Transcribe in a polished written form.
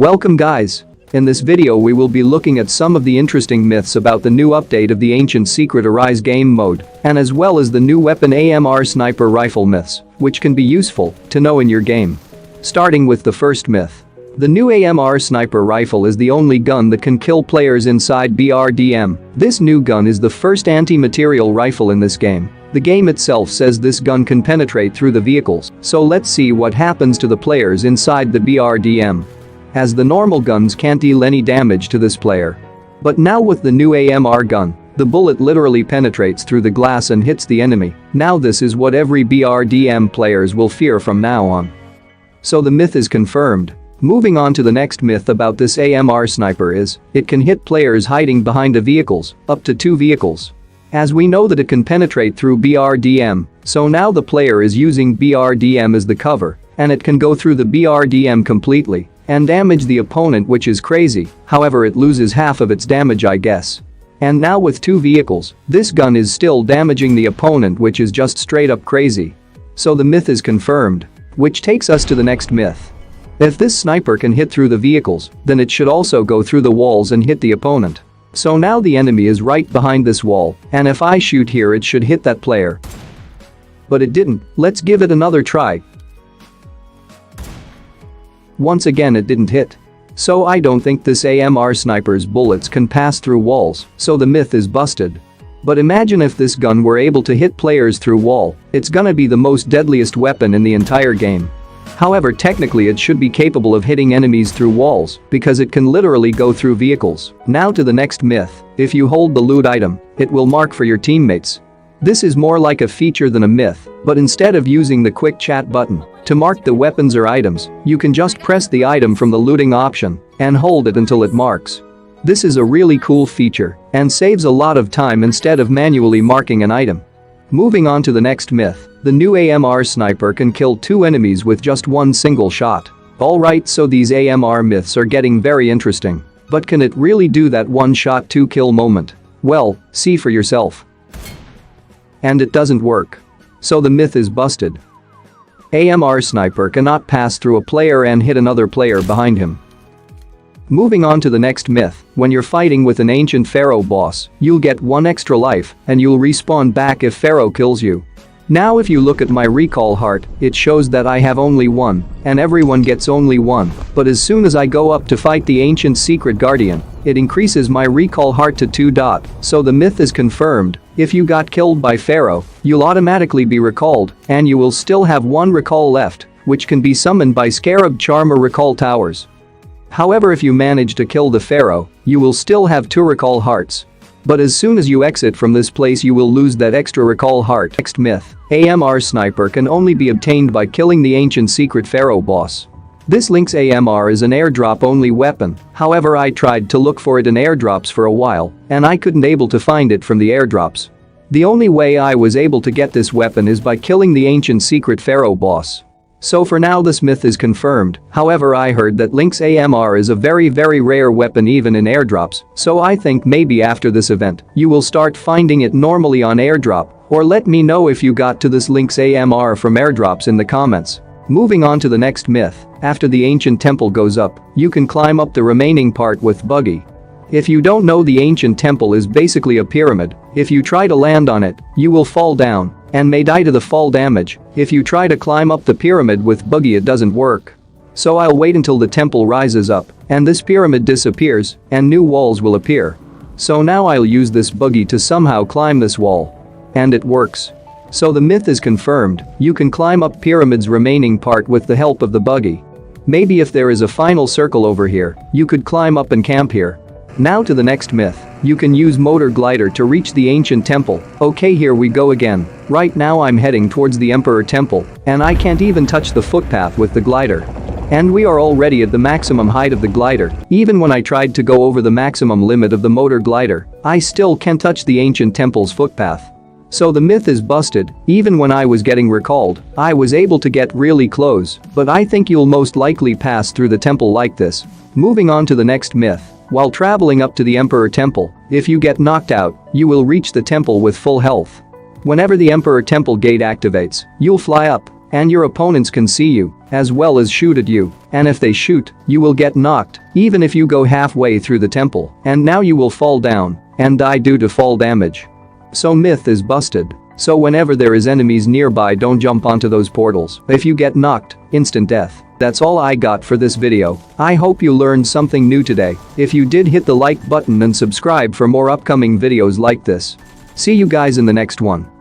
Welcome guys! In this video we will be looking at some of the interesting myths about the new update of the Ancient Secret Arise game mode, and as well as the new weapon AMR sniper rifle myths, which can be useful to know in your game. Starting with the first myth. The new AMR sniper rifle is the only gun that can kill players inside BRDM. This new gun is the first anti-material rifle in this game. The game itself says this gun can penetrate through the vehicles, so let's see what happens to the players inside the BRDM. As the normal guns can't deal any damage to this player. But now with the new AMR gun, the bullet literally penetrates through the glass and hits the enemy. Now this is what every BRDM players will fear from now on. So the myth is confirmed. Moving on to the next myth about this AMR sniper is, it can hit players hiding behind the vehicles, up to 2 vehicles. As we know that it can penetrate through BRDM, so now the player is using BRDM as the cover, and it can go through the BRDM completely and damage the opponent, which is crazy. However, it loses half of its damage, I guess. And now with 2 vehicles, this gun is still damaging the opponent, which is just straight up crazy. So the myth is confirmed. Which takes us to the next myth. If this sniper can hit through the vehicles, then it should also go through the walls and hit the opponent. So now the enemy is right behind this wall, and if I shoot here it should hit that player. But it didn't. Let's give it another try. Once again it didn't hit. So I don't think this AMR sniper's bullets can pass through walls, so the myth is busted. But imagine if this gun were able to hit players through wall, it's gonna be the most deadliest weapon in the entire game. However, technically it should be capable of hitting enemies through walls because it can literally go through vehicles. Now to the next myth. If you hold the loot item, it will mark for your teammates. This is more like a feature than a myth, but instead of using the quick chat button to mark the weapons or items, you can just press the item from the looting option and hold it until it marks. This is a really cool feature and saves a lot of time instead of manually marking an item. Moving on to the next myth. The new AMR sniper can kill 2 enemies with just one single shot. Alright, so these AMR myths are getting very interesting. But can it really do that one shot 2 kill moment? Well, see for yourself. And it doesn't work. So the myth is busted. AMR sniper cannot pass through a player and hit another player behind him. Moving on to the next myth. When you're fighting with an ancient pharaoh boss, you'll get 1 extra life and you'll respawn back if pharaoh kills you. Now if you look at my recall heart, it shows that I have only 1 and everyone gets only 1, but as soon as I go up to fight the ancient secret guardian, it increases my recall heart to 2. So the myth is confirmed. If you got killed by pharaoh, you'll automatically be recalled and you will still have 1 recall left, which can be summoned by scarab charm or recall towers. However, if you manage to kill the pharaoh, you will still have 2 recall hearts. But as soon as you exit from this place you will lose that extra recall heart. Next myth. AMR sniper can only be obtained by killing the ancient secret pharaoh boss. This Lynx AMR is an airdrop only weapon, however I tried to look for it in airdrops for a while and I couldn't able to find it from the airdrops. The only way I was able to get this weapon is by killing the ancient secret pharaoh boss. So for now this myth is confirmed. However, I heard that Lynx AMR is a very rare weapon even in airdrops, so I think maybe after this event, you will start finding it normally on airdrop, or let me know if you got to this Lynx AMR from airdrops in the comments. Moving on to the next myth. After the ancient temple goes up, you can climb up the remaining part with buggy. If you don't know, the ancient temple is basically a pyramid. If you try to land on it, you will fall down and may die to the fall damage. If you try to climb up the pyramid with buggy it doesn't work. So I'll wait until the temple rises up and this pyramid disappears and new walls will appear. So now I'll use this buggy to somehow climb this wall. And it works. So the myth is confirmed. You can climb up pyramid's remaining part with the help of the buggy. Maybe if there is a final circle over here, you could climb up and camp here. Now to the next myth. You can use motor glider to reach the ancient temple. Okay, here we go again. Right now I'm heading towards the emperor temple and I can't even touch the footpath with the glider. And we are already at the maximum height of the glider. Even when I tried to go over the maximum limit of the motor glider, I still can't touch the ancient temple's footpath. So the myth is busted. Even when I was getting recalled, I was able to get really close, but I think you'll most likely pass through the temple like this. Moving on to the next myth. While traveling up to the Emperor Temple, if you get knocked out, you will reach the temple with full health. Whenever the Emperor Temple gate activates, you'll fly up and your opponents can see you, as well as shoot at you, and if they shoot, you will get knocked, even if you go halfway through the temple, and now you will fall down and die due to fall damage. So myth is busted. So whenever there is enemies nearby, don't jump onto those portals. If you get knocked, instant death. That's all I got for this video. I hope you learned something new today. If you did, hit the like button and subscribe for more upcoming videos like this. See you guys in the next one.